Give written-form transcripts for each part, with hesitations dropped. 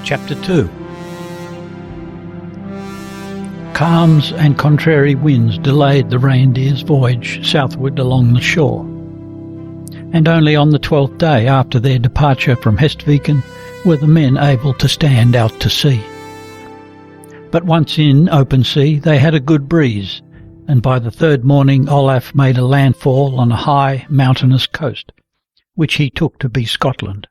Chapter 2. Calms and contrary winds delayed the reindeer's voyage southward along the shore, and only on the 12th day after their departure from Hestviken were the men able to stand out to sea. But once in open sea they had a good breeze, and by the third morning Olaf made a landfall on a high mountainous coast, which he took to be Scotland.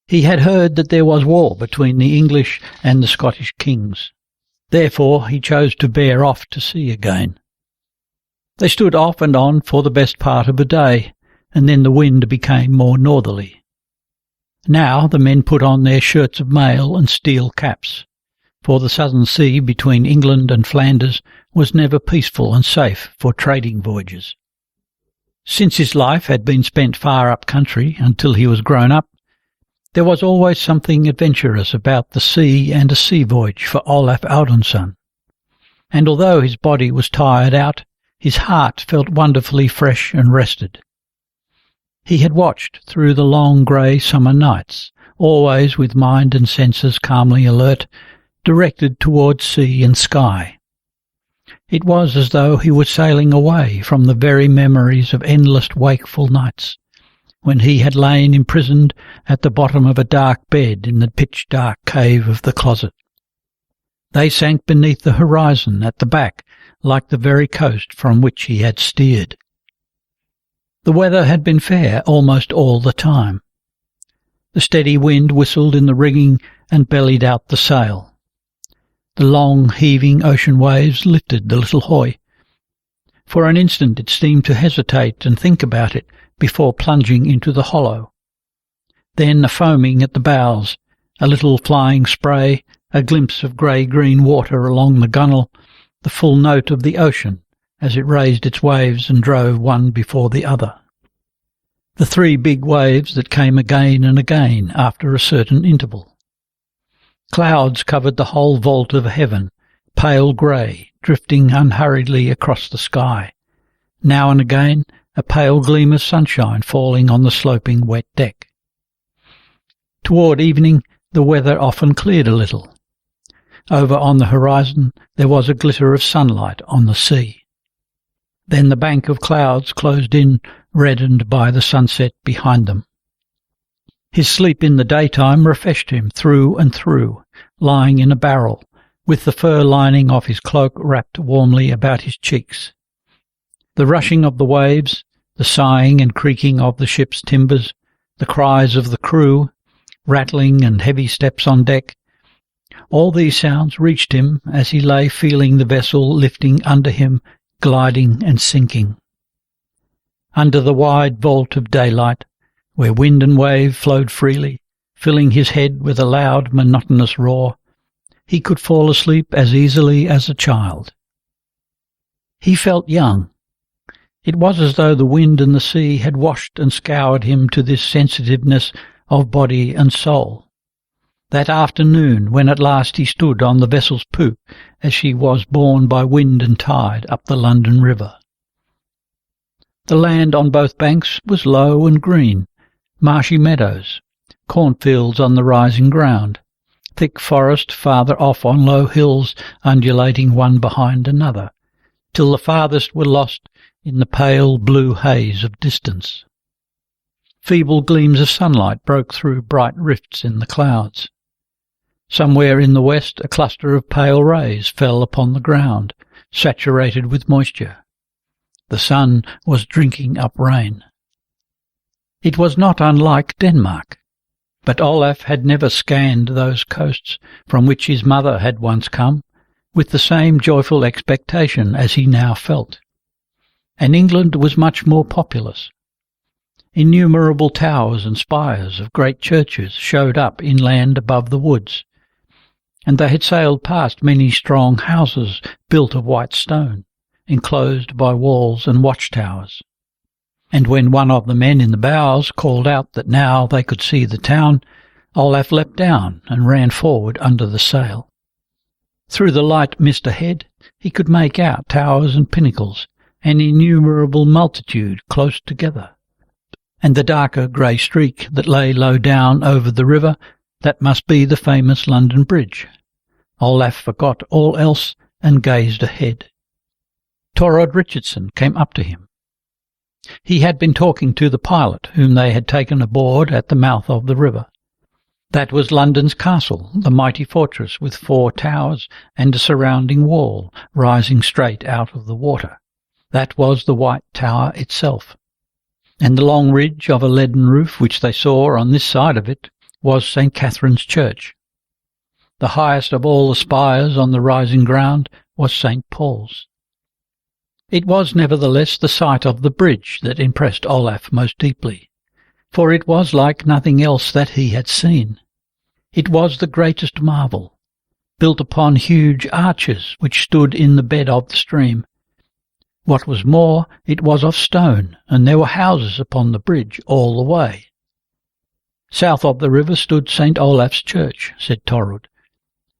He had heard that there was war between the English and the Scottish kings. Therefore he chose to bear off to sea again. They stood off and on for the best part of a day, and then the wind became more northerly. Now the men put on their shirts of mail and steel caps, for the southern sea between England and Flanders was never peaceful and safe for trading voyages. Since his life had been spent far up country until he was grown up, there was always something adventurous about the sea and a sea voyage for Olav Audunsson, and although his body was tired out, his heart felt wonderfully fresh and rested. He had watched through the long grey summer nights, always with mind and senses calmly alert, directed towards sea and sky. It was as though he was sailing away from the very memories of endless wakeful nights, when he had lain imprisoned at the bottom of a dark bed in the pitch-dark cave of the closet. They sank beneath the horizon at the back like the very coast from which he had steered. The weather had been fair almost all the time. The steady wind whistled in the rigging and bellied out the sail. The long, heaving ocean waves lifted the little hoy. For an instant it seemed to hesitate and think about it before plunging into the hollow. Then a foaming at the bows, a little flying spray, a glimpse of grey-green water along the gunwale, the full note of the ocean as it raised its waves and drove one before the other. The three big waves that came again and again after a certain interval. Clouds covered the whole vault of heaven, pale grey, drifting unhurriedly across the sky. Now and again a pale gleam of sunshine falling on the sloping wet deck. Toward evening the weather often cleared a little. Over on the horizon there was a glitter of sunlight on the sea. Then the bank of clouds closed in, reddened by the sunset behind them. His sleep in the daytime refreshed him through and through, lying in a barrel, with the fur lining of his cloak wrapped warmly about his cheeks. The rushing of the waves, the sighing and creaking of the ship's timbers, the cries of the crew, rattling and heavy steps on deck, all these sounds reached him as he lay feeling the vessel lifting under him, gliding and sinking. Under the wide vault of daylight, where wind and wave flowed freely, filling his head with a loud, monotonous roar, he could fall asleep as easily as a child. He felt young. It was as though the wind and the sea had washed and scoured him to this sensitiveness of body and soul. That afternoon, when at last he stood on the vessel's poop as she was borne by wind and tide up the London River. The land on both banks was low and green, marshy meadows, cornfields on the rising ground, thick forest farther off on low hills undulating one behind another, till the farthest were lost in the pale blue haze of distance. Feeble gleams of sunlight broke through bright rifts in the clouds. Somewhere in the west a cluster of pale rays fell upon the ground, saturated with moisture. The sun was drinking up rain. It was not unlike Denmark, but Olaf had never scanned those coasts from which his mother had once come, with the same joyful expectation as he now felt. And England was much more populous. Innumerable towers and spires of great churches showed up inland above the woods, and they had sailed past many strong houses built of white stone, enclosed by walls and watchtowers. And when one of the men in the bows called out that now they could see the town, Olaf leapt down and ran forward under the sail. Through the light mist ahead he could make out towers and pinnacles, an innumerable multitude close together, and the darker grey streak that lay low down over the river That must be the famous London Bridge. Olaf forgot all else and gazed ahead. Torod Richardson came up to him. He had been talking to the pilot whom they had taken aboard at the mouth of the river. That was London's castle, the mighty fortress with 4 towers and a surrounding wall rising straight out of the water. That was the White Tower itself. And the long ridge of a leaden roof which they saw on this side of it was St. Catherine's Church. The highest of all the spires on the rising ground was St. Paul's. It was nevertheless the sight of the bridge that impressed Olaf most deeply, for it was like nothing else that he had seen. It was the greatest marvel, built upon huge arches which stood in the bed of the stream. What was more, it was of stone, and there were houses upon the bridge all the way. South of the river stood St. Olaf's Church, said Torud,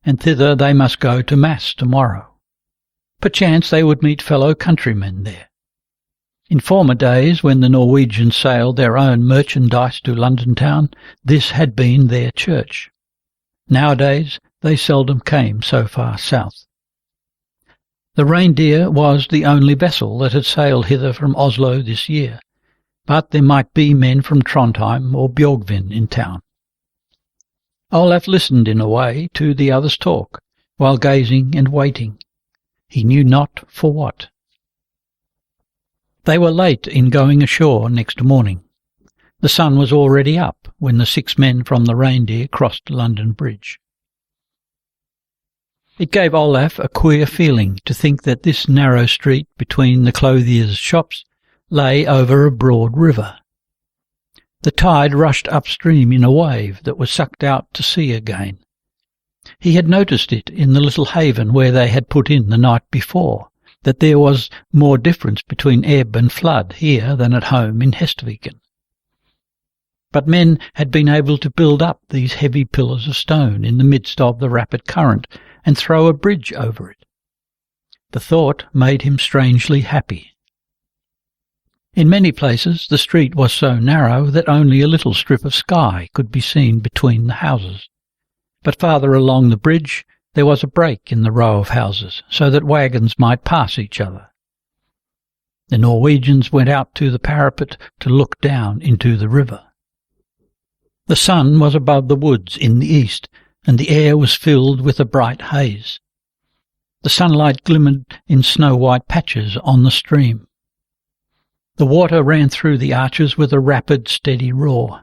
and thither they must go to Mass tomorrow. Perchance they would meet fellow countrymen there. In former days, when the Norwegians sailed their own merchandise to London town, this had been their church. Nowadays they seldom came so far south. The Reindeer was the only vessel that had sailed hither from Oslo this year, but there might be men from Trondheim or Bjorgvin in town. Olaf listened in a way to the others' talk, while gazing and waiting. He knew not for what. They were late in going ashore next morning. The sun was already up when the 6 men from the Reindeer crossed London Bridge. It gave Olaf a queer feeling to think that this narrow street between the clothiers' shops lay over a broad river. The tide rushed upstream in a wave that was sucked out to sea again. He had noticed it in the little haven where they had put in the night before, that there was more difference between ebb and flood here than at home in Hestviken. But men had been able to build up these heavy pillars of stone in the midst of the rapid current and throw a bridge over it. The thought made him strangely happy. In many places the street was so narrow that only a little strip of sky could be seen between the houses. But farther along the bridge there was a break in the row of houses, so that wagons might pass each other. The Norwegians went out to the parapet to look down into the river. The sun was above the woods in the east, and the air was filled with a bright haze. The sunlight glimmered in snow-white patches on the stream. The water ran through the arches with a rapid, steady roar.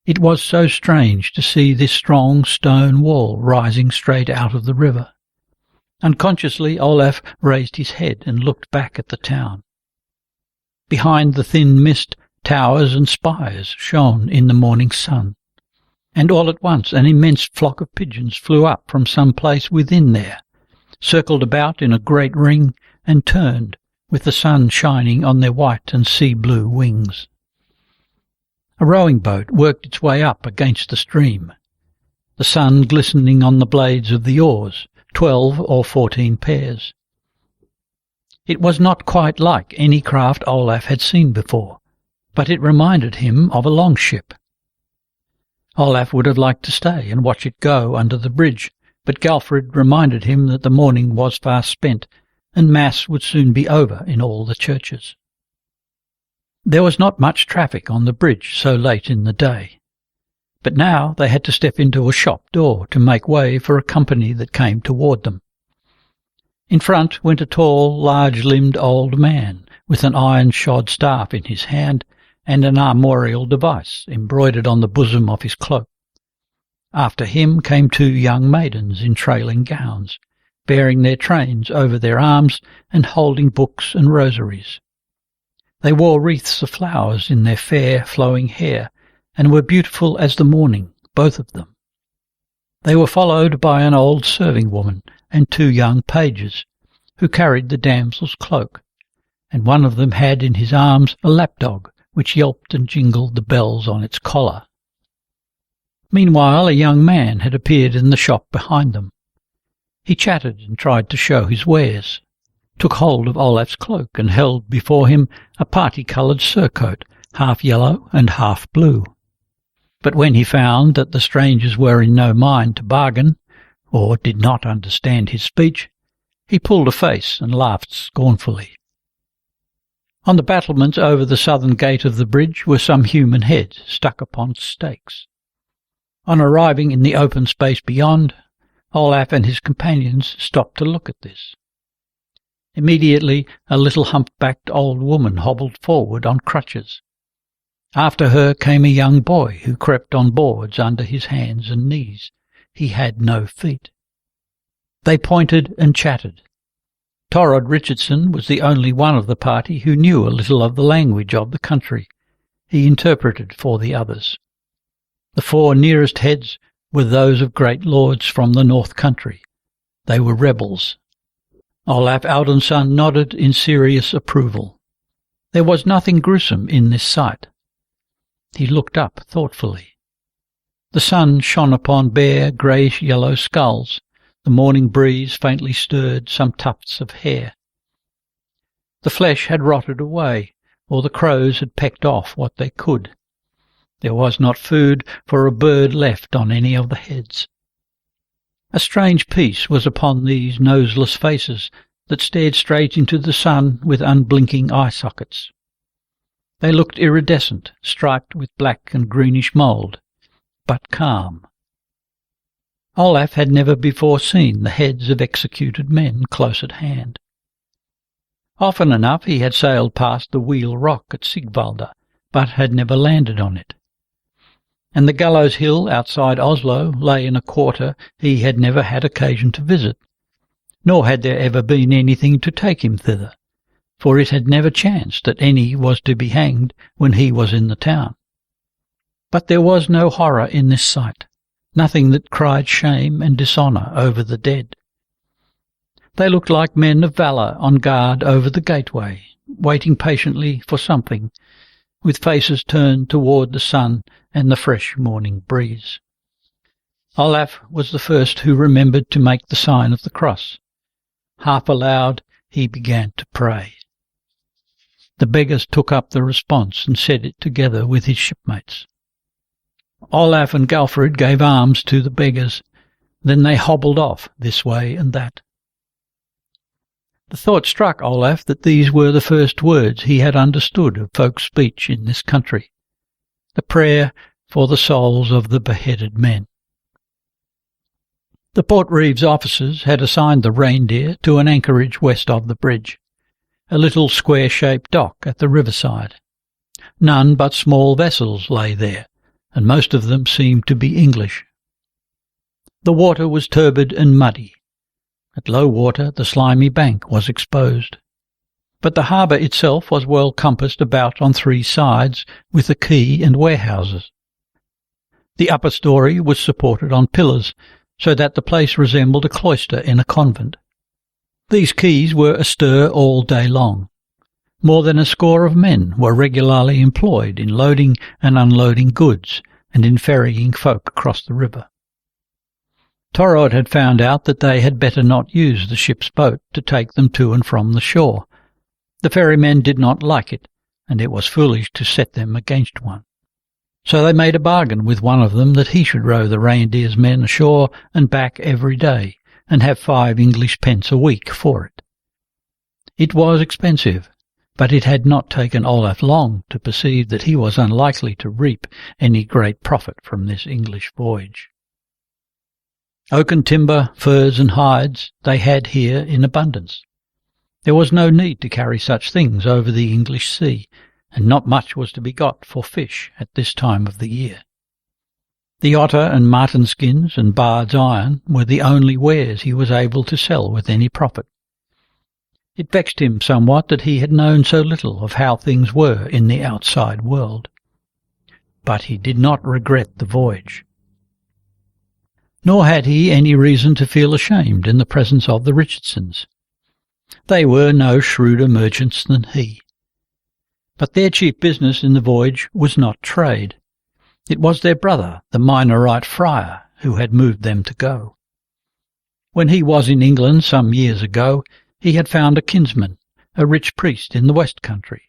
It was so strange to see this strong stone wall rising straight out of the river. Unconsciously Olaf raised his head and looked back at the town. Behind the thin mist, towers and spires shone in the morning sun, and all at once an immense flock of pigeons flew up from some place within there, circled about in a great ring, and turned, with the sun shining on their white and sea-blue wings. A rowing boat worked its way up against the stream, the sun glistening on the blades of the oars, 12 or 14 pairs. It was not quite like any craft Olaf had seen before, but it reminded him of a longship. Olaf would have liked to stay and watch it go under the bridge, but Galfrid reminded him that the morning was fast spent, and Mass would soon be over in all the churches. There was not much traffic on the bridge so late in the day, but now they had to step into a shop door to make way for a company that came toward them. In front went a tall, large-limbed old man, with an iron-shod staff in his hand and an armorial device embroidered on the bosom of his cloak. After him came 2 young maidens in trailing gowns, bearing their trains over their arms and holding books and rosaries. They wore wreaths of flowers in their fair, flowing hair, and were beautiful as the morning, both of them. They were followed by an old serving woman and 2 young pages, who carried the damsel's cloak, and one of them had in his arms a lapdog, which yelped and jingled the bells on its collar. Meanwhile a young man had appeared in the shop behind them. He chatted and tried to show his wares, took hold of Olaf's cloak and held before him a party-coloured surcoat, half yellow and half blue. But when he found that the strangers were in no mind to bargain, or did not understand his speech, he pulled a face and laughed scornfully. On the battlements over the southern gate of the bridge were some human heads stuck upon stakes. On arriving in the open space beyond, Olaf and his companions stopped to look at this. Immediately a little humpbacked old woman hobbled forward on crutches. After her came a young boy who crept on boards under his hands and knees. He had no feet. They pointed and chatted. Torod Richardson was the only one of the party who knew a little of the language of the country. He interpreted for the others. The 4 nearest heads were those of great lords from the North Country. They were rebels. Olav Audunsson nodded in serious approval. There was nothing gruesome in this sight. He looked up thoughtfully. The sun shone upon bare, greyish-yellow skulls. The morning breeze faintly stirred some tufts of hair. The flesh had rotted away, or the crows had pecked off what they could. There was not food for a bird left on any of the heads. A strange peace was upon these noseless faces that stared straight into the sun with unblinking eye sockets. They looked iridescent, striped with black and greenish mould, but calm. Olaf had never before seen the heads of executed men close at hand. Often enough he had sailed past the Wheel Rock at Sigvalda, but had never landed on it. And the Gallows Hill outside Oslo lay in a quarter he had never had occasion to visit, nor had there ever been anything to take him thither, for it had never chanced that any was to be hanged when he was in the town. But there was no horror in this sight, nothing that cried shame and dishonour over the dead. They looked like men of valour on guard over the gateway, waiting patiently for something, with faces turned toward the sun and the fresh morning breeze. Olaf was the first who remembered to make the sign of the cross. Half aloud he began to pray. The beggars took up the response and said it together with his shipmates. Olaf and Galfrid gave alms to the beggars. Then they hobbled off this way and that. The thought struck Olaf that these were the first words he had understood of folk speech in this country, the prayer for the souls of the beheaded men. The Port Reeves officers had assigned the Reindeer to an anchorage west of the bridge, a little square-shaped dock at the riverside. None but small vessels lay there, and most of them seemed to be English. The water was turbid and muddy. At low water the slimy bank was exposed. But the harbour itself was well compassed about on 3 sides with a quay and warehouses. The upper story was supported on pillars, so that the place resembled a cloister in a convent. These quays were astir all day long. More than a score of men were regularly employed in loading and unloading goods and in ferrying folk across the river. Torod had found out that they had better not use the ship's boat to take them to and from the shore. The ferrymen did not like it, and it was foolish to set them against one. So they made a bargain with one of them that he should row the Reindeer's men ashore and back every day, and have 5 English pence a week for it. It was expensive, but it had not taken Olaf long to perceive that he was unlikely to reap any great profit from this English voyage. Oaken timber, furs and hides they had here in abundance. There was no need to carry such things over the English sea, and not much was to be got for fish at this time of the year. The otter and marten skins and bard's iron were the only wares he was able to sell with any profit. It vexed him somewhat that he had known so little of how things were in the outside world. But he did not regret the voyage. Nor had he any reason to feel ashamed in the presence of the Richardsons. They were no shrewder merchants than he. But their chief business in the voyage was not trade. It was their brother, the Minorite friar, who had moved them to go. When he was in England some years ago, he had found a kinsman, a rich priest in the West Country,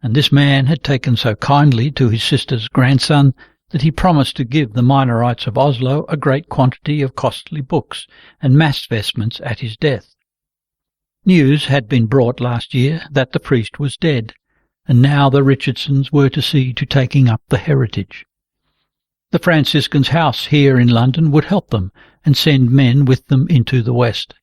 and this man had taken so kindly to his sister's grandson that he promised to give the minorites of Oslo a great quantity of costly books and mass vestments at his death. News had been brought last year that the priest was dead, and now the Richardsons were to see to taking up the heritage. The Franciscans' house here in London would help them and send men with them into the West.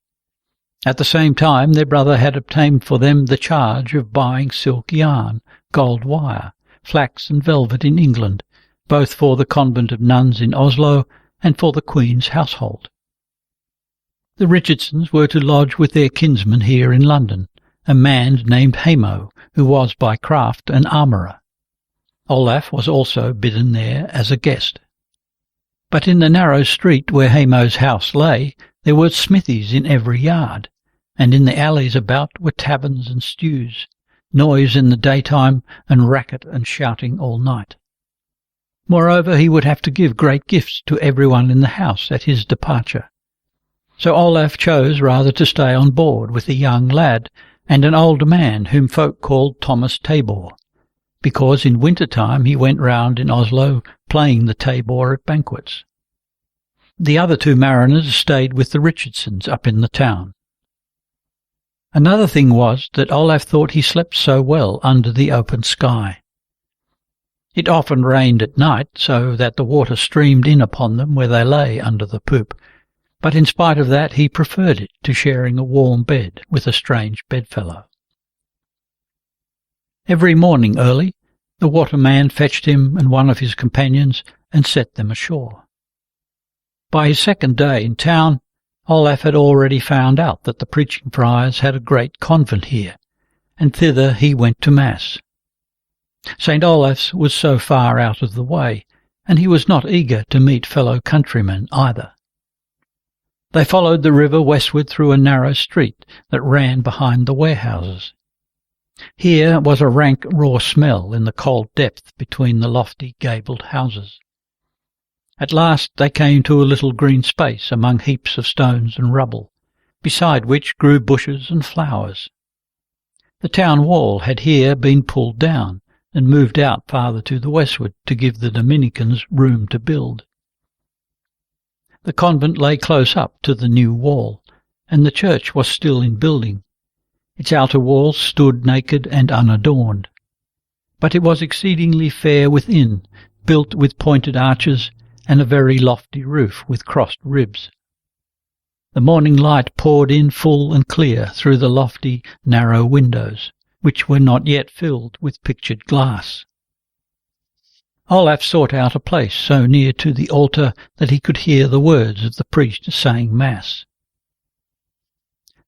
At the same time, their brother had obtained for them the charge of buying silk yarn, gold wire, flax and velvet in England, both for the convent of nuns in Oslo and for the Queen's household. The Richardsons were to lodge with their kinsman here in London, a man named Hamo, who was by craft an armourer. Olaf was also bidden there as a guest. But in the narrow street where Hamo's house lay, there were smithies in every yard, and in the alleys about were taverns and stews, noise in the daytime and racket and shouting all night. Moreover, he would have to give great gifts to everyone in the house at his departure. So Olaf chose rather to stay on board with a young lad and an older man whom folk called Thomas Tabor, because in winter-time he went round in Oslo playing the tabor at banquets. The other two mariners stayed with the Richardsons up in the town. Another thing was that Olaf thought he slept so well under the open sky. It often rained at night, so that the water streamed in upon them where they lay under the poop, but in spite of that he preferred it to sharing a warm bed with a strange bedfellow. Every morning early, the waterman fetched him and one of his companions and set them ashore. By his second day in town, Olaf had already found out that the preaching friars had a great convent here, and thither he went to Mass. St. Olaf's was so far out of the way, and he was not eager to meet fellow countrymen either. They followed the river westward through a narrow street that ran behind the warehouses. Here was a rank raw smell in the cold depth between the lofty gabled houses. At last they came to a little green space among heaps of stones and rubble, beside which grew bushes and flowers. The town wall had here been pulled down and moved out farther to the westward to give the Dominicans room to build. The convent lay close up to the new wall, and the church was still in building. Its outer walls stood naked and unadorned. But it was exceedingly fair within, built with pointed arches and a very lofty roof with crossed ribs. The morning light poured in full and clear through the lofty, narrow windows, which were not yet filled with pictured glass. Olaf sought out a place so near to the altar that he could hear the words of the priest saying Mass.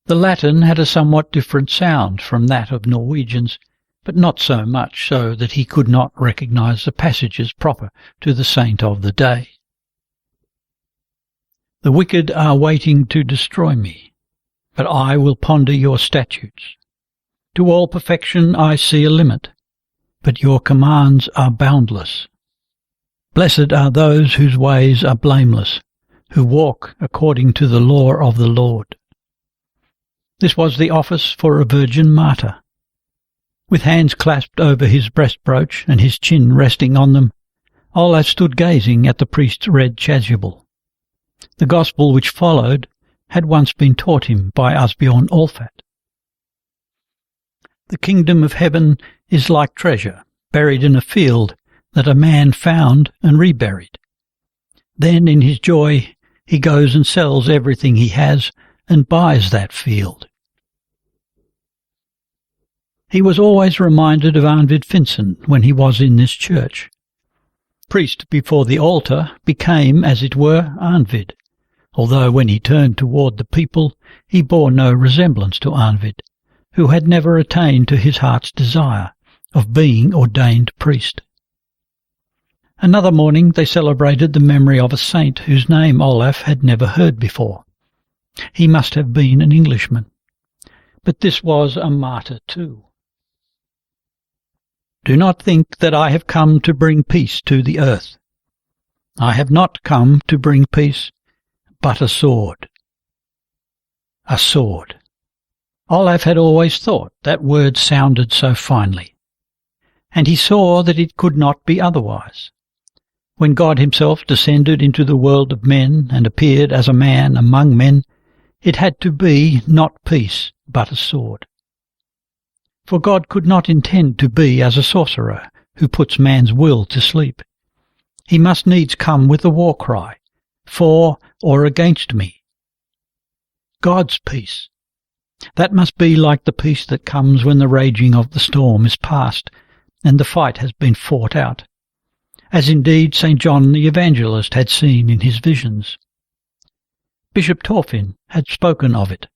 The Latin had a somewhat different sound from that of Norwegians, but not so much so that he could not recognize the passages proper to the saint of the day. The wicked are waiting to destroy me, but I will ponder your statutes. To all perfection I see a limit, but your commands are boundless. Blessed are those whose ways are blameless, who walk according to the law of the Lord. This was the office for a virgin martyr. With hands clasped over his breast-brooch and his chin resting on them, Olaf stood gazing at the priest's red chasuble. The gospel which followed had once been taught him by Asbjørn Olfat. The kingdom of heaven is like treasure buried in a field that a man found and reburied. Then in his joy he goes and sells everything he has and buys that field. He was always reminded of Arnvid Finsen when he was in this church. Priest before the altar became, as it were, Arnvid, although when he turned toward the people he bore no resemblance to Arnvid, who had never attained to his heart's desire of being ordained priest. Another morning they celebrated the memory of a saint whose name Olaf had never heard before. He must have been an Englishman. But this was a martyr too. Do not think that I have come to bring peace to the earth. I have not come to bring peace, but a sword. A sword. Olaf had always thought that word sounded so finely, and he saw that it could not be otherwise. When God himself descended into the world of men and appeared as a man among men, it had to be not peace, but a sword. For God could not intend to be as a sorcerer who puts man's will to sleep. He must needs come with a war cry, for or against me. God's peace. That must be like the peace that comes when the raging of the storm is past and the fight has been fought out, as indeed St. John the Evangelist had seen in his visions. Bishop Thorfinn had spoken of it.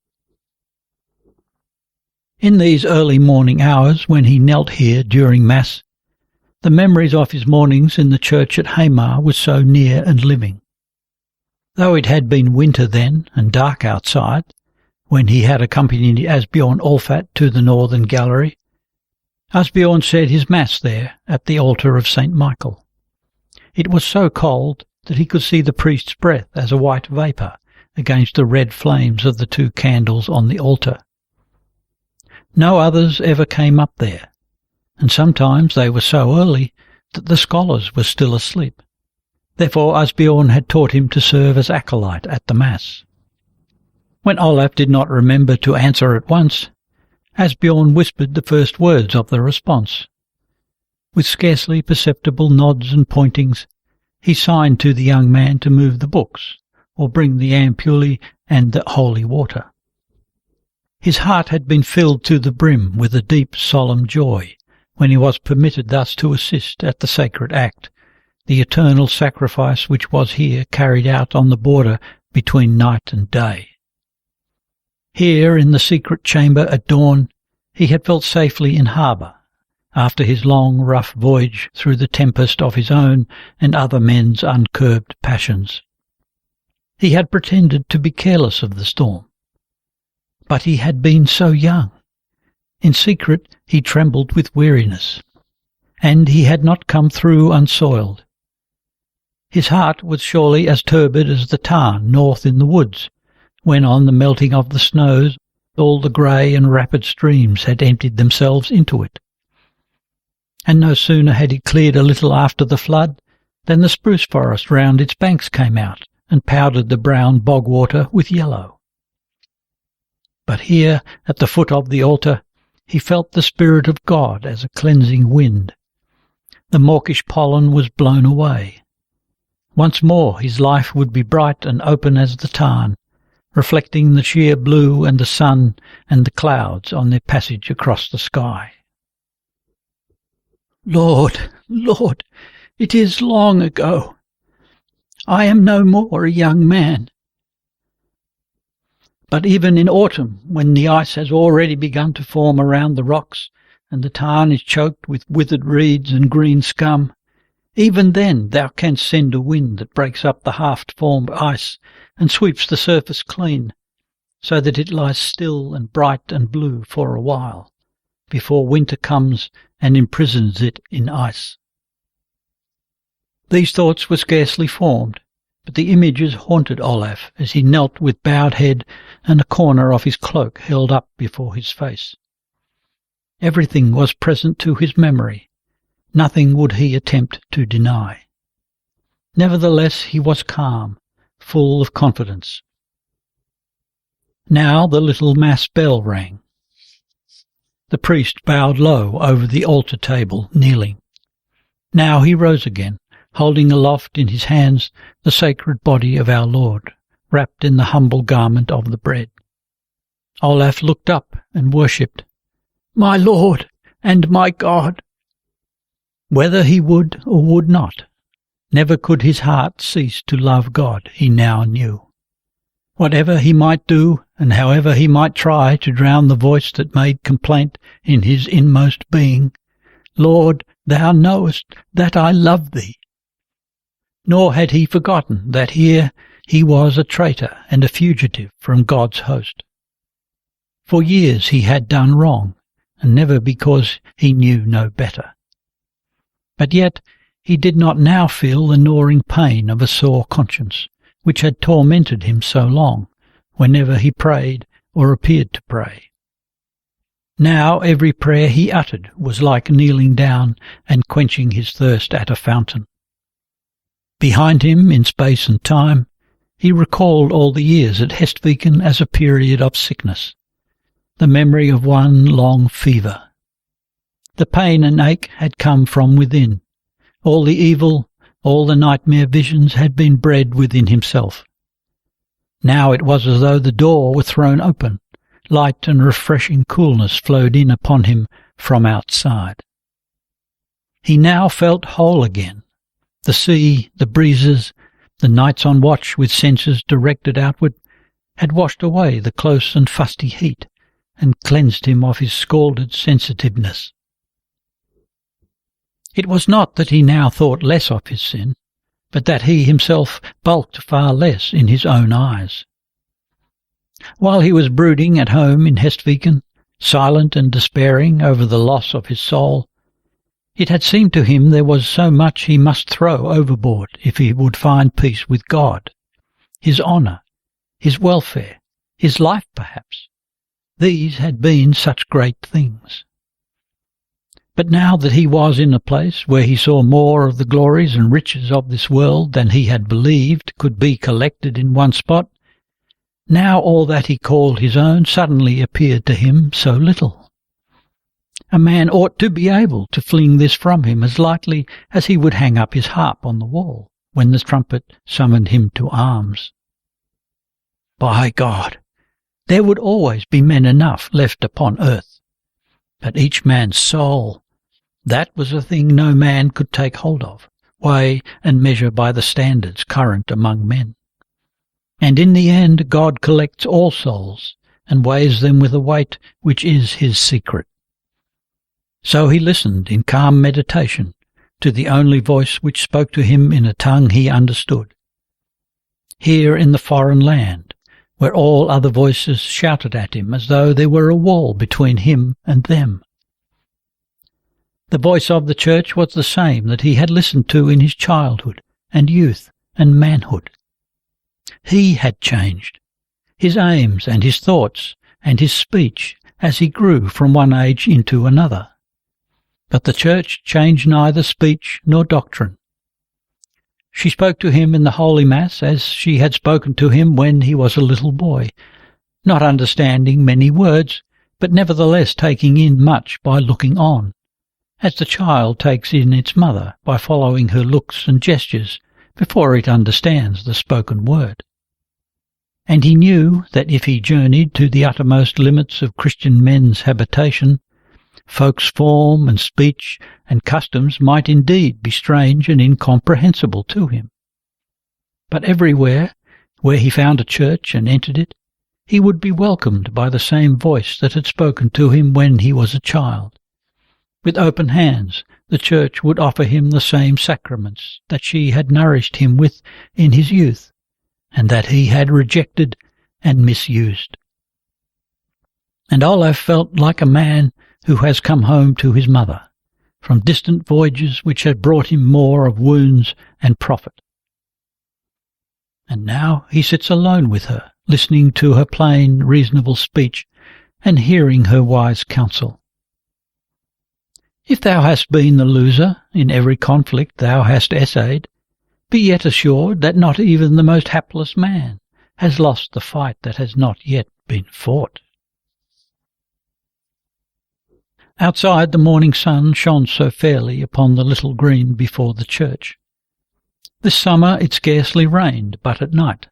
In these early morning hours, when he knelt here during Mass, the memories of his mornings in the church at Hamar were so near and living. Though it had been winter then and dark outside, when he had accompanied Asbjørn Olfat to the northern gallery, Asbjørn said his Mass there at the altar of St. Michael. It was so cold that he could see the priest's breath as a white vapour against the red flames of the 2 candles on the altar. No others ever came up there, and sometimes they were so early that the scholars were still asleep. Therefore Asbjørn had taught him to serve as acolyte at the Mass. When Olaf did not remember to answer at once, Asbjørn whispered the first words of the response. With scarcely perceptible nods and pointings, he signed to the young man to move the books, or bring the ampullae and the holy water. His heart had been filled to the brim with a deep, solemn joy when he was permitted thus to assist at the sacred act, the eternal sacrifice which was here carried out on the border between night and day. Here, in the secret chamber at dawn, he had felt safely in harbour, after his long, rough voyage through the tempest of his own and other men's uncurbed passions. He had pretended to be careless of the storm. But he had been so young. In secret he trembled with weariness, and he had not come through unsoiled. His heart was surely as turbid as the tarn north in the woods, when on the melting of the snows all the grey and rapid streams had emptied themselves into it. And no sooner had he cleared a little after the flood than the spruce forest round its banks came out and powdered the brown bog water with yellow. But here, at the foot of the altar, he felt the Spirit of God as a cleansing wind. The mawkish pollen was blown away. Once more his life would be bright and open as the tarn, reflecting the sheer blue and the sun and the clouds on their passage across the sky. Lord, Lord, it is long ago. I am no more a young man. But even in autumn, when the ice has already begun to form around the rocks, and the tarn is choked with withered reeds and green scum, even then thou canst send a wind that breaks up the half-formed ice and sweeps the surface clean, so that it lies still and bright and blue for a while, before winter comes and imprisons it in ice. These thoughts were scarcely formed, but the images haunted Olaf as he knelt with bowed head and a corner of his cloak held up before his face. Everything was present to his memory. Nothing would he attempt to deny. Nevertheless he was calm, full of confidence. Now the little Mass bell rang. The priest bowed low over the altar table, kneeling. Now he rose again, holding aloft in his hands the sacred body of our Lord, wrapped in the humble garment of the bread. Olaf looked up and worshipped, "My Lord and my God!" Whether he would or would not, never could his heart cease to love God, he now knew. Whatever he might do, and however he might try to drown the voice that made complaint in his inmost being, "Lord, thou knowest that I love thee." Nor had he forgotten that here he was a traitor and a fugitive from God's host. For years he had done wrong, and never because he knew no better. But yet he did not now feel the gnawing pain of a sore conscience, which had tormented him so long, whenever he prayed or appeared to pray. Now every prayer he uttered was like kneeling down and quenching his thirst at a fountain. Behind him, in space and time, he recalled all the years at Hestviken as a period of sickness, the memory of one long fever. The pain and ache had come from within. All the evil, all the nightmare visions had been bred within himself. Now it was as though the door were thrown open. Light and refreshing coolness flowed in upon him from outside. He now felt whole again. The sea, the breezes, the nights on watch with senses directed outward, had washed away the close and fusty heat, and cleansed him of his scalded sensitiveness. It was not that he now thought less of his sin, but that he himself bulked far less in his own eyes. While he was brooding at home in Hestviken, silent and despairing over the loss of his soul, it had seemed to him there was so much he must throw overboard if he would find peace with God, his honour, his welfare, his life perhaps. These had been such great things. But now that he was in a place where he saw more of the glories and riches of this world than he had believed could be collected in one spot, now all that he called his own suddenly appeared to him so little. A man ought to be able to fling this from him as lightly as he would hang up his harp on the wall when the trumpet summoned him to arms. By God, there would always be men enough left upon earth, but each man's soul, that was a thing no man could take hold of, weigh and measure by the standards current among men. And in the end God collects all souls and weighs them with a weight which is his secret. So he listened in calm meditation to the only voice which spoke to him in a tongue he understood. Here in the foreign land, where all other voices shouted at him as though there were a wall between him and them. The voice of the church was the same that he had listened to in his childhood and youth and manhood. He had changed, his aims and his thoughts and his speech as he grew from one age into another. But the church changed neither speech nor doctrine. She spoke to him in the Holy Mass as she had spoken to him when he was a little boy, not understanding many words, but nevertheless taking in much by looking on, as the child takes in its mother by following her looks and gestures before it understands the spoken word. And he knew that if he journeyed to the uttermost limits of Christian men's habitation, folks' form and speech and customs might indeed be strange and incomprehensible to him. But everywhere, where he found a church and entered it, he would be welcomed by the same voice that had spoken to him when he was a child. With open hands, the church would offer him the same sacraments that she had nourished him with in his youth, and that he had rejected and misused. And Olav felt like a man who has come home to his mother, from distant voyages which had brought him more of wounds and profit. And now he sits alone with her, listening to her plain, reasonable speech, and hearing her wise counsel. If thou hast been the loser in every conflict thou hast essayed, be yet assured that not even the most hapless man has lost the fight that has not yet been fought. Outside the morning sun shone so fairly upon the little green before the church. This summer it scarcely rained but at night.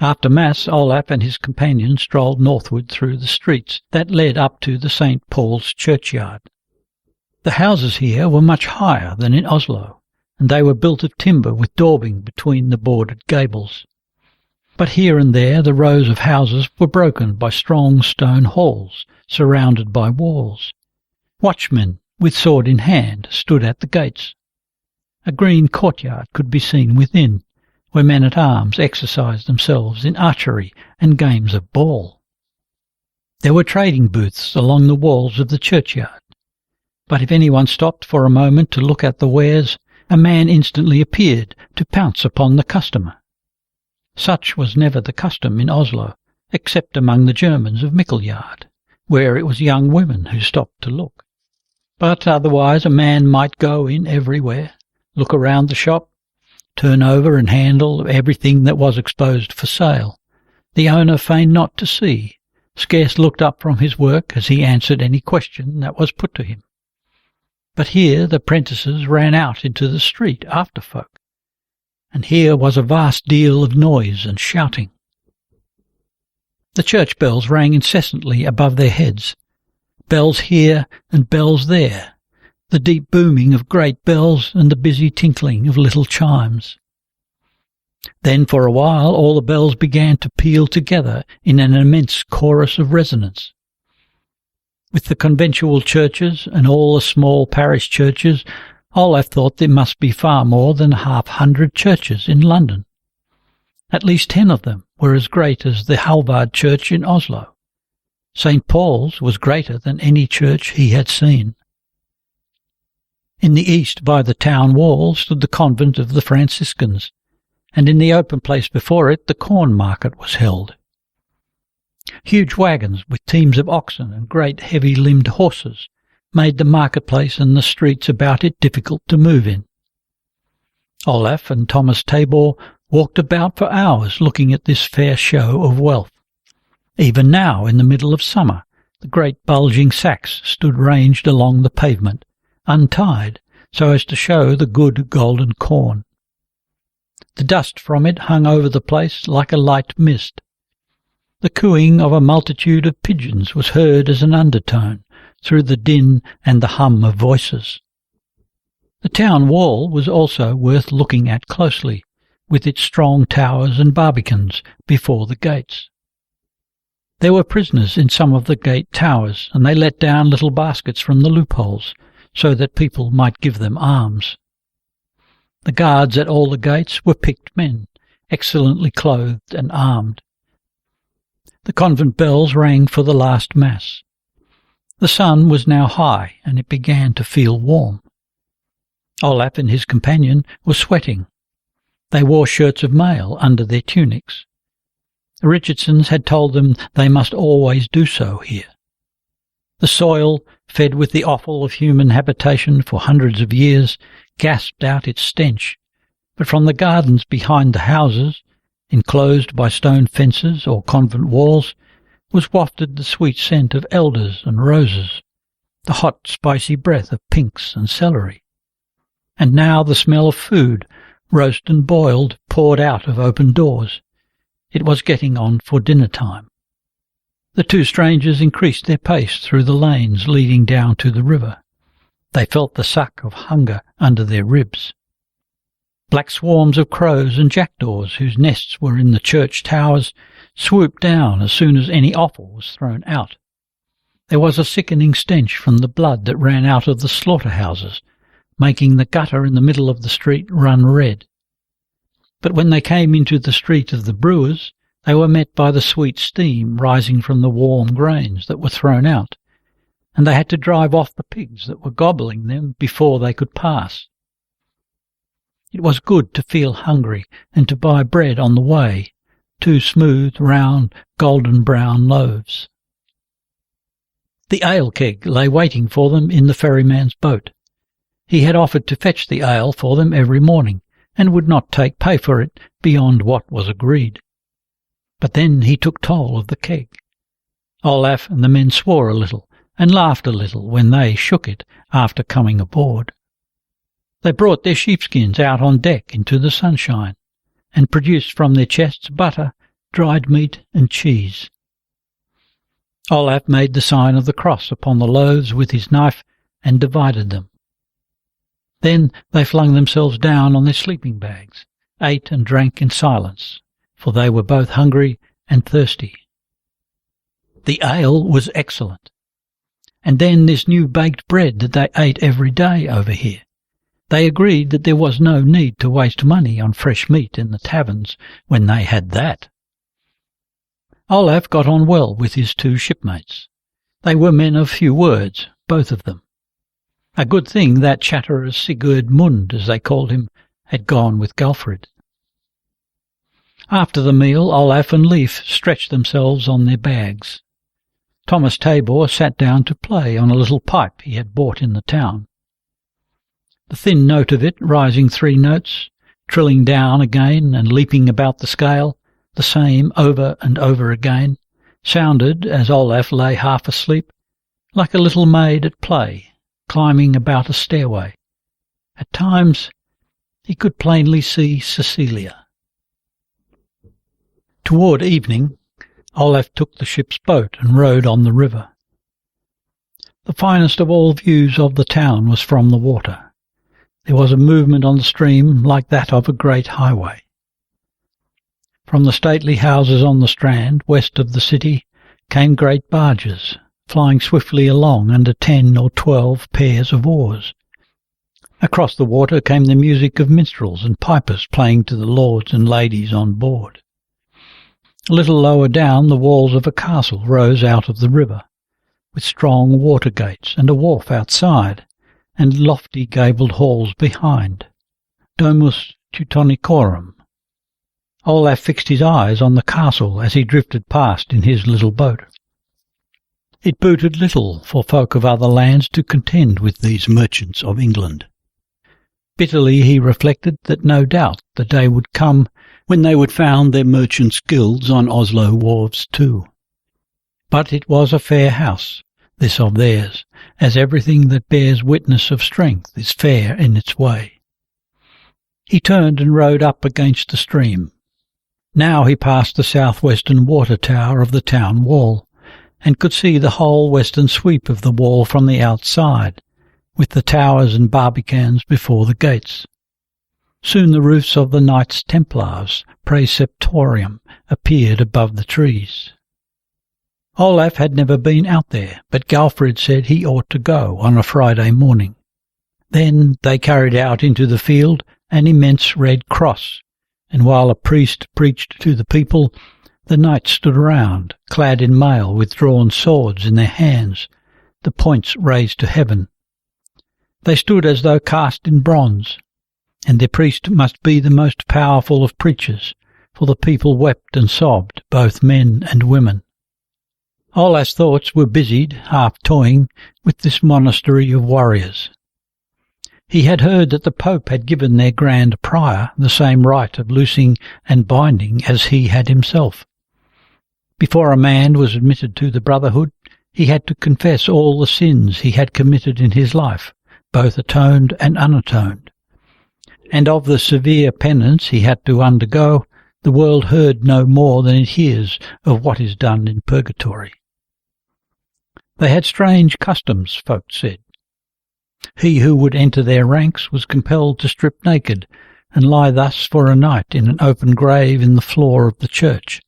After Mass, Olav and his companion strolled northward through the streets that led up to the St. Paul's churchyard. The houses here were much higher than in Oslo, and they were built of timber with daubing between the boarded gables. But here and there the rows of houses were broken by strong stone halls, surrounded by walls. Watchmen, with sword in hand, stood at the gates. A green courtyard could be seen within, where men-at-arms exercised themselves in archery and games of ball. There were trading booths along the walls of the churchyard, but if anyone stopped for a moment to look at the wares, a man instantly appeared to pounce upon the customer. Such was never the custom in Oslo, except among the Germans of Mikkeljard, where it was young women who stopped to look. But otherwise a man might go in everywhere, look around the shop, turn over and handle everything that was exposed for sale. The owner feigned not to see, scarce looked up from his work as he answered any question that was put to him. But here the prentices ran out into the street after folk, and here was a vast deal of noise and shouting. The church bells rang incessantly above their heads, bells here and bells there, the deep booming of great bells and the busy tinkling of little chimes. Then for a while all the bells began to peal together in an immense chorus of resonance. With the conventual churches and all the small parish churches, Olav thought there must be far more than 500 churches in London. At least 10 of them were as great as the Halvard Church in Oslo. St. Paul's was greater than any church he had seen. In the east by the town wall stood the convent of the Franciscans, and in the open place before it the corn market was held. Huge wagons with teams of oxen and great heavy-limbed horses made the marketplace and the streets about it difficult to move in. Olav and Thomas Tabor walked about for hours looking at this fair show of wealth. Even now, in the middle of summer, the great bulging sacks stood ranged along the pavement, untied, so as to show the good golden corn. The dust from it hung over the place like a light mist. The cooing of a multitude of pigeons was heard as an undertone through the din and the hum of voices. The town wall was also worth looking at closely, with its strong towers and barbicans before the gates. There were prisoners in some of the gate towers, and they let down little baskets from the loopholes, so that people might give them alms. The guards at all the gates were picked men, excellently clothed and armed. The convent bells rang for the last Mass. The sun was now high, and it began to feel warm. Olav and his companion were sweating. They wore shirts of mail under their tunics. The Richardsons had told them they must always do so here. The soil, fed with the offal of human habitation for hundreds of years, gasped out its stench, but from the gardens behind the houses, enclosed by stone fences or convent walls, was wafted the sweet scent of elders and roses, the hot spicy breath of pinks and celery. And now the smell of food, roast and boiled, poured out of open doors. It was getting on for dinner time. The two strangers increased their pace through the lanes leading down to the river. They felt the suck of hunger under their ribs. Black swarms of crows and jackdaws, whose nests were in the church towers, swooped down as soon as any offal was thrown out. There was a sickening stench from the blood that ran out of the slaughter-houses, making the gutter in the middle of the street run red. But when they came into the street of the brewers, they were met by the sweet steam rising from the warm grains that were thrown out, and they had to drive off the pigs that were gobbling them before they could pass. It was good to feel hungry and to buy bread on the way, 2 smooth, round, golden-brown loaves. The ale keg lay waiting for them in the ferryman's boat. He had offered to fetch the ale for them every morning, and would not take pay for it beyond what was agreed. But then he took toll of the keg. Olav and the men swore a little, and laughed a little when they shook it after coming aboard. They brought their sheepskins out on deck into the sunshine, and produced from their chests butter, dried meat, and cheese. Olav made the sign of the cross upon the loaves with his knife, and divided them. Then they flung themselves down on their sleeping bags, ate and drank in silence, for they were both hungry and thirsty. The ale was excellent. And then this new baked bread that they ate every day over here. They agreed that there was no need to waste money on fresh meat in the taverns when they had that. Olav got on well with his 2 shipmates. They were men of few words, both of them. A good thing that chatterer Sigurd Mund, as they called him, had gone with Galfrid. After the meal, Olav and Leif stretched themselves on their bags. Thomas Tabor sat down to play on a little pipe he had bought in the town. The thin note of it, rising 3 notes, trilling down again and leaping about the scale, the same over and over again, sounded, as Olaf lay half asleep, like a little maid at play, climbing about a stairway. At times he could plainly see Cecilia. Toward evening, Olaf took the ship's boat and rowed on the river. The finest of all views of the town was from the water. There was a movement on the stream like that of a great highway. From the stately houses on the strand, west of the city, came great barges, flying swiftly along under 10 or 12 pairs of oars. Across the water came the music of minstrels and pipers playing to the lords and ladies on board. A little lower down, the walls of a castle rose out of the river, with strong water gates and a wharf outside, and lofty gabled halls behind. Domus Teutonicorum. Olaf fixed his eyes on the castle as he drifted past in his little boat. It booted little for folk of other lands to contend with these merchants of England. Bitterly he reflected that no doubt the day would come when they would found their merchants' guilds on Oslo wharves too. But it was a fair house, this of theirs, as everything that bears witness of strength is fair in its way. He turned and rowed up against the stream. Now he passed the southwestern water tower of the town wall, and could see the whole western sweep of the wall from the outside, with the towers and barbicans before the gates. Soon the roofs of the Knights Templars' preceptorium appeared above the trees. Olaf had never been out there, but Galfrid said he ought to go on a Friday morning. Then they carried out into the field an immense red cross, and while a priest preached to the people, the knights stood around, clad in mail with drawn swords in their hands, the points raised to heaven. They stood as though cast in bronze, and their priest must be the most powerful of preachers, for the people wept and sobbed, both men and women. Olaf's thoughts were busied, half toying, with this monastery of warriors. He had heard that the Pope had given their Grand Prior the same right of loosing and binding as he had himself. Before a man was admitted to the brotherhood, he had to confess all the sins he had committed in his life, both atoned and unatoned. And of the severe penance he had to undergo, the world heard no more than it hears of what is done in purgatory. They had strange customs, folk said. He who would enter their ranks was compelled to strip naked and lie thus for a night in an open grave in the floor of the church,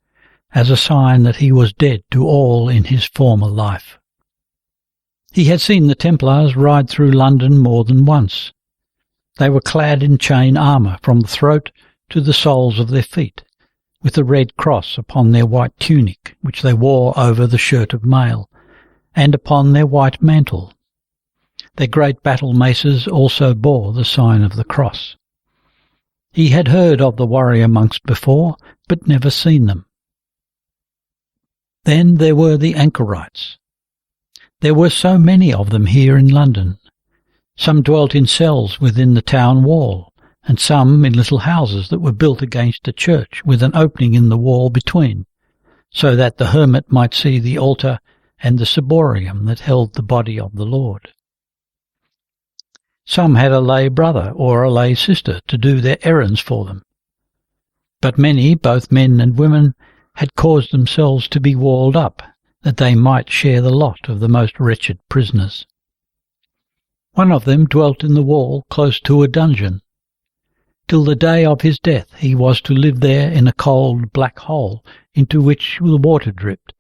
as a sign that he was dead to all in his former life. He had seen the Templars ride through London more than once. They were clad in chain armour from the throat to the soles of their feet, with a red cross upon their white tunic, which they wore over the shirt of mail, and upon their white mantle. Their great battle maces also bore the sign of the cross. He had heard of the warrior monks before, but never seen them. Then there were the anchorites. There were so many of them here in London. Some dwelt in cells within the town wall, and some in little houses that were built against a church with an opening in the wall between, so that the hermit might see the altar and the ciborium that held the body of the Lord. Some had a lay brother or a lay sister to do their errands for them. But many, both men and women, had caused themselves to be walled up, that they might share the lot of the most wretched prisoners. One of them dwelt in the wall close to a dungeon. Till the day of his death he was to live there in a cold black hole into which the water dripped,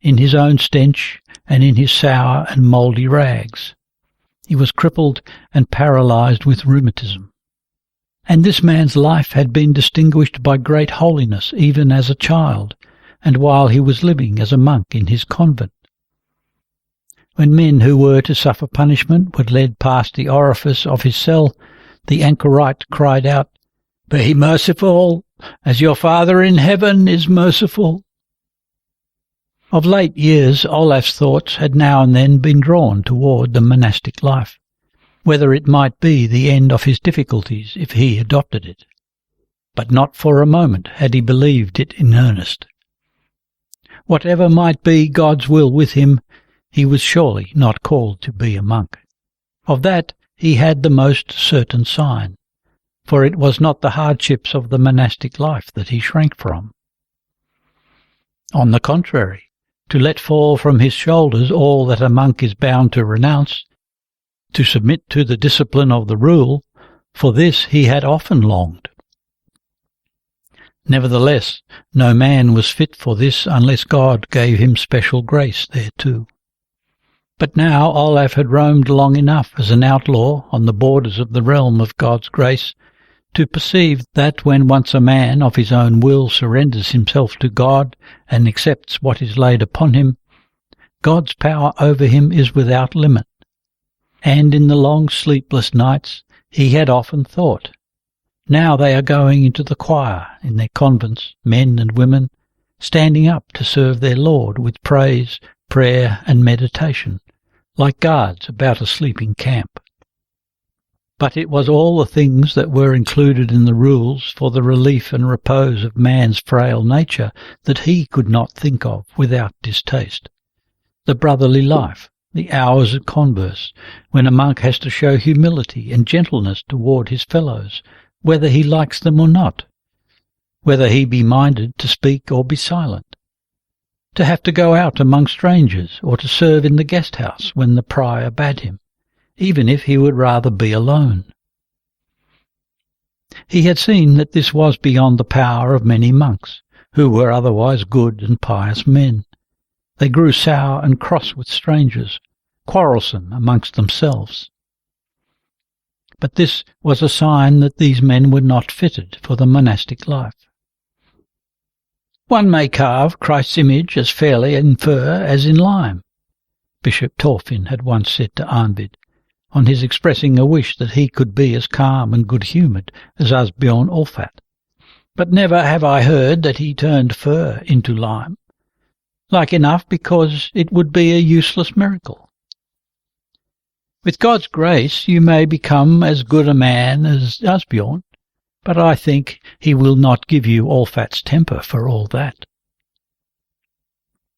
in his own stench and in his sour and mouldy rags. He was crippled and paralyzed with rheumatism. And this man's life had been distinguished by great holiness even as a child, and while he was living as a monk in his convent. When men who were to suffer punishment were led past the orifice of his cell, the anchorite cried out, "Be merciful, as your Father in heaven is merciful." Of late years Olaf's thoughts had now and then been drawn toward the monastic life, whether it might be the end of his difficulties if he adopted it. but not for a moment had he believed it in earnest. Whatever might be God's will with him, he was surely not called to be a monk. Of that he had the most certain sign, for it was not the hardships of the monastic life that he shrank from. On the contrary, to let fall from his shoulders all that a monk is bound to renounce, to submit to the discipline of the rule, for this he had often longed. Nevertheless, no man was fit for this unless God gave him special grace thereto. But now Olav had roamed long enough as an outlaw on the borders of the realm of God's grace to perceive that when once a man of his own will surrenders himself to God and accepts what is laid upon him, God's power over him is without limit. And in the long sleepless nights he had often thought, now they are going into the choir in their convents, men and women, standing up to serve their Lord with praise, prayer and meditation, like guards about a sleeping camp. But it was all the things that were included in the rules for the relief and repose of man's frail nature that he could not think of without distaste. The brotherly life, the hours of converse, when a monk has to show humility and gentleness toward his fellows, whether he likes them or not, whether he be minded to speak or be silent, to have to go out among strangers or to serve in the guest-house when the prior bade him, even if he would rather be alone. He had seen that this was beyond the power of many monks, who were otherwise good and pious men. They grew sour and cross with strangers, quarrelsome amongst themselves. But this was a sign that these men were not fitted for the monastic life. One may carve Christ's image as fairly in fir as in lime, Bishop Thorfinn had once said to Arnvid, on his expressing a wish that he could be as calm and good-humoured as Asbjorn Olfat. But never have I heard that he turned fir into lime. Like enough because it would be a useless miracle. With God's grace you may become as good a man as Asbjorn, but I think he will not give you Olfat's temper for all that.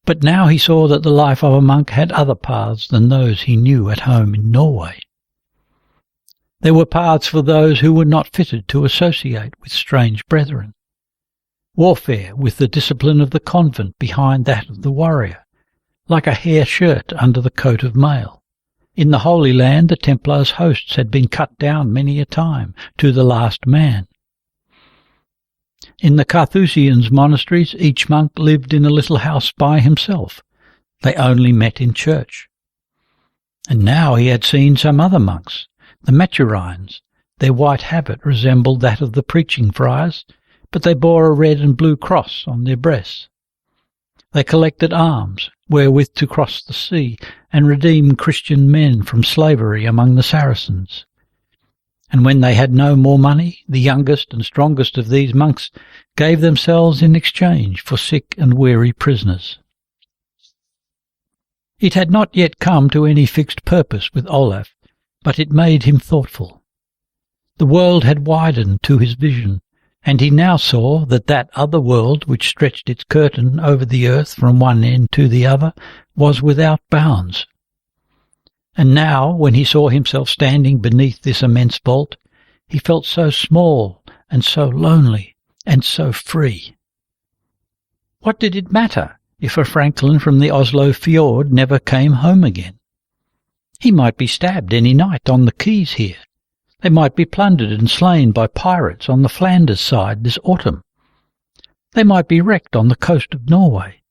But now he saw that the life of a monk had other paths than those he knew at home in Norway. There were paths for those who were not fitted to associate with strange brethren. Warfare with the discipline of the convent behind that of the warrior, like a hair shirt under the coat of mail. In the Holy Land the Templars' hosts had been cut down many a time, to the last man. In the Carthusians' monasteries each monk lived in a little house by himself. They only met in church. And now he had seen some other monks, the Maturines. Their white habit resembled that of the preaching friars, but they bore a red and blue cross on their breasts. They collected alms, wherewith to cross the sea and redeem Christian men from slavery among the Saracens. And when they had no more money, the youngest and strongest of these monks gave themselves in exchange for sick and weary prisoners. It had not yet come to any fixed purpose with Olav, but it made him thoughtful. The world had widened to his vision, and he now saw that that other world which stretched its curtain over the earth from one end to the other was without bounds. And now, when he saw himself standing beneath this immense vault, he felt so small and so lonely and so free. What did it matter if a Franklin from the Oslo fjord never came home again? He might be stabbed any night on the quays here. They might be plundered and slain by pirates on the Flanders side this autumn. They might be wrecked on the coast of Norway.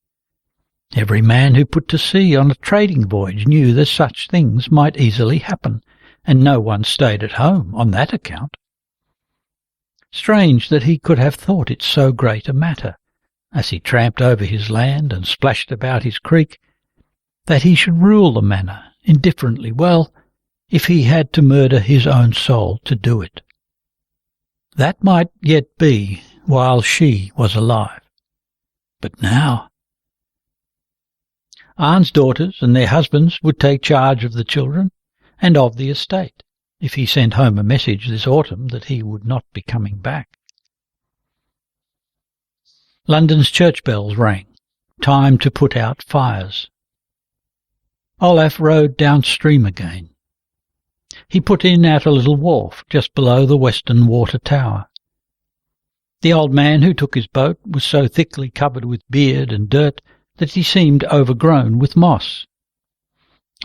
Every man who put to sea on a trading voyage knew that such things might easily happen, and no one stayed at home on that account. Strange that he could have thought it so great a matter, as he tramped over his land and splashed about his creek, that he should rule the manor indifferently well, if he had to murder his own soul to do it. That might yet be while she was alive. But now Arne's daughters and their husbands would take charge of the children and of the estate, if he sent home a message this autumn that he would not be coming back. London's church bells rang. Time to put out fires. Olav rowed downstream again. He put in at a little wharf just below the western water tower. The old man who took his boat was so thickly covered with beard and dirt that he seemed overgrown with moss.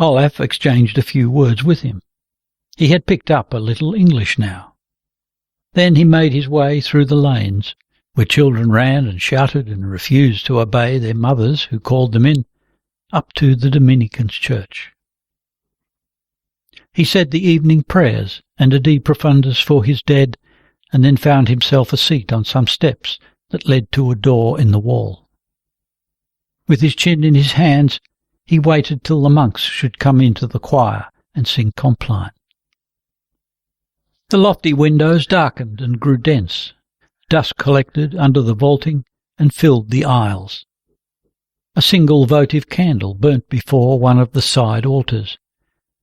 Olav exchanged a few words with him. He had picked up a little English now. Then he made his way through the lanes, where children ran and shouted and refused to obey their mothers who called them in, up to the Dominicans' church. He said the evening prayers and a de profundis for his dead, and then found himself a seat on some steps that led to a door in the wall. With his chin in his hands, he waited till the monks should come into the choir and sing Compline. The lofty windows darkened and grew dense. Dusk collected under the vaulting and filled the aisles. A single votive candle burnt before one of the side altars,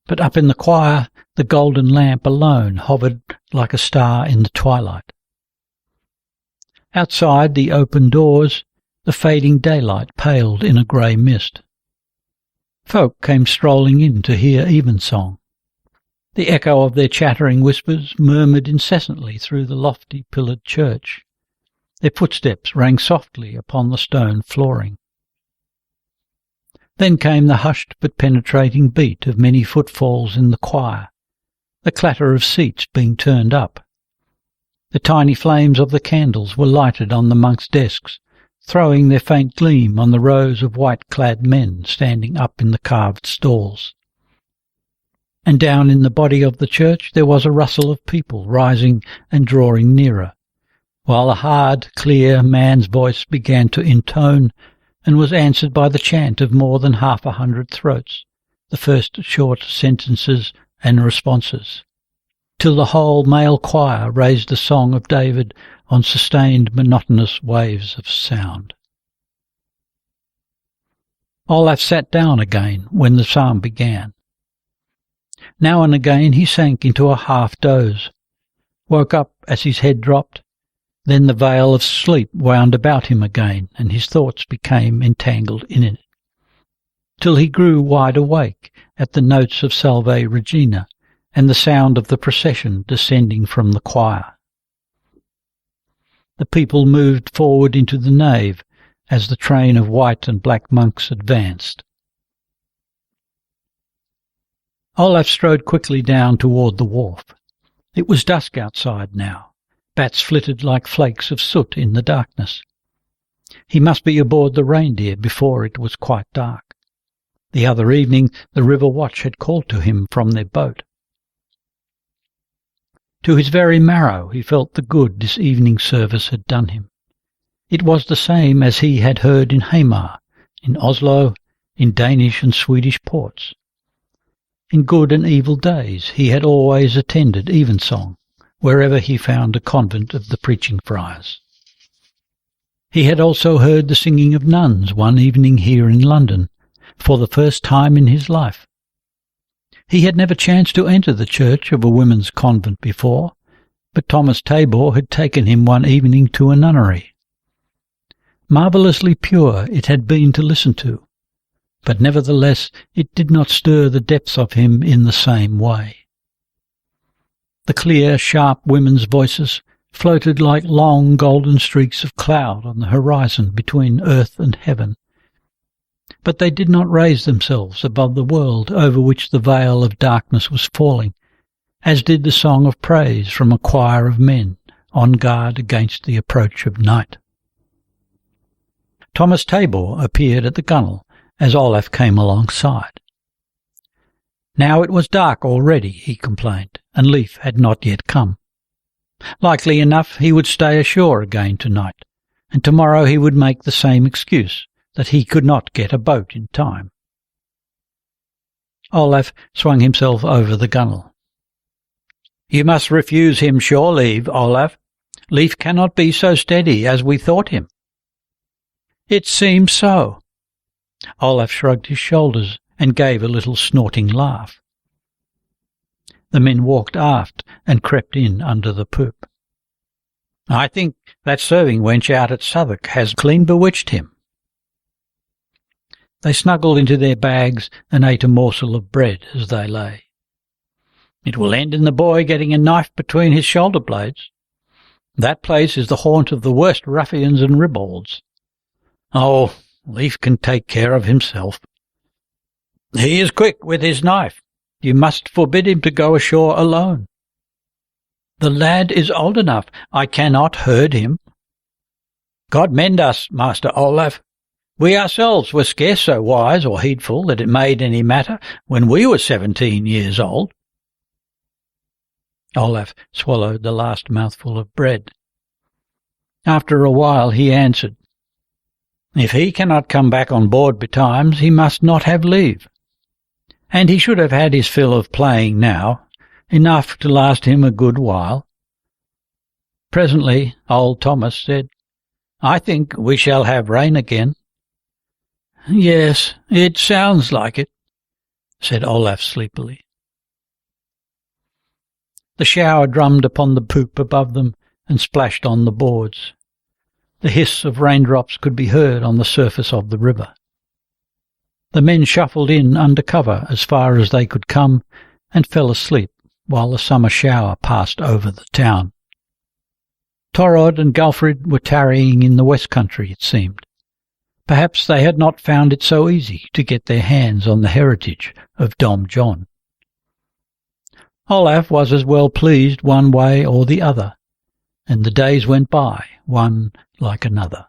but up in the choir the golden lamp alone hovered like a star in the twilight. Outside the open doors the fading daylight paled in a grey mist. Folk came strolling in to hear evensong. The echo of their chattering whispers murmured incessantly through the lofty pillared church. Their footsteps rang softly upon the stone flooring. Then came the hushed but penetrating beat of many footfalls in the choir, the clatter of seats being turned up. The tiny flames of the candles were lighted on the monks' desks, throwing their faint gleam on the rows of white-clad men standing up in the carved stalls. And down in the body of the church there was a rustle of people rising and drawing nearer, while a hard, clear man's voice began to intone and was answered by the chant of more than 100 throats, the first short sentences and responses, till the whole male choir raised the song of David on sustained monotonous waves of sound. Olav sat down again when the psalm began. Now and again he sank into a half-doze, woke up as his head dropped, then the veil of sleep wound about him again, and his thoughts became entangled in it, till he grew wide awake at the notes of Salve Regina and the sound of the procession descending from the choir. The people moved forward into the nave as the train of white and black monks advanced. Olav strode quickly down toward the wharf. It was dusk outside now. Bats flitted like flakes of soot in the darkness. He must be aboard the Reindeer before it was quite dark. The other evening the river watch had called to him from their boat. To his very marrow he felt the good this evening service had done him. It was the same as he had heard in Hamar, in Oslo, in Danish and Swedish ports. In good and evil days he had always attended evensong, wherever he found a convent of the preaching friars. He had also heard the singing of nuns one evening here in London, for the first time in his life. He had never chanced to enter the church of a women's convent before, but Thomas Tabor had taken him one evening to a nunnery. Marvellously pure it had been to listen to, but nevertheless it did not stir the depths of him in the same way. The clear, sharp women's voices floated like long golden streaks of cloud on the horizon between earth and heaven, but they did not raise themselves above the world over which the veil of darkness was falling, as did the song of praise from a choir of men on guard against the approach of night. Thomas Tabor appeared at the gunwale as Olav came alongside. Now it was dark already, he complained, and Leif had not yet come. Likely enough he would stay ashore again tonight, and tomorrow he would make the same excuse, that he could not get a boat in time. Olav swung himself over the gunwale. "You must refuse him shore leave, Olav. Leif cannot be so steady as we thought him." "It seems so." Olav shrugged his shoulders and gave a little snorting laugh. The men walked aft and crept in under the poop. I think that serving wench out at Southwark has clean bewitched him." They snuggled into their bags and ate a morsel of bread as they lay. "It will end in the boy getting a knife between his shoulder blades. That place is the haunt of the worst ruffians and ribalds. Oh, Leif can take care of himself. He is quick with his knife. You must forbid him to go ashore alone." "The lad is old enough. I cannot herd him." "God mend us, Master Olav. We ourselves were scarce so wise or heedful that it made any matter when we were 17 years old." Olav swallowed the last mouthful of bread. After a while he answered, "If he cannot come back on board betimes, he must not have leave. And he should have had his fill of playing now, enough to last him a good while." Presently old Thomas said, "I think we shall have rain again." "Yes, it sounds like it," said Olaf sleepily. The shower drummed upon the poop above them and splashed on the boards. The hiss of raindrops could be heard on the surface of the river. The men shuffled in under cover as far as they could come and fell asleep while the summer shower passed over the town. Torod and Gulfrid were tarrying in the west country, it seemed. Perhaps they had not found it so easy to get their hands on the heritage of Dom John. Olaf was as well pleased one way or the other, and the days went by, one like another.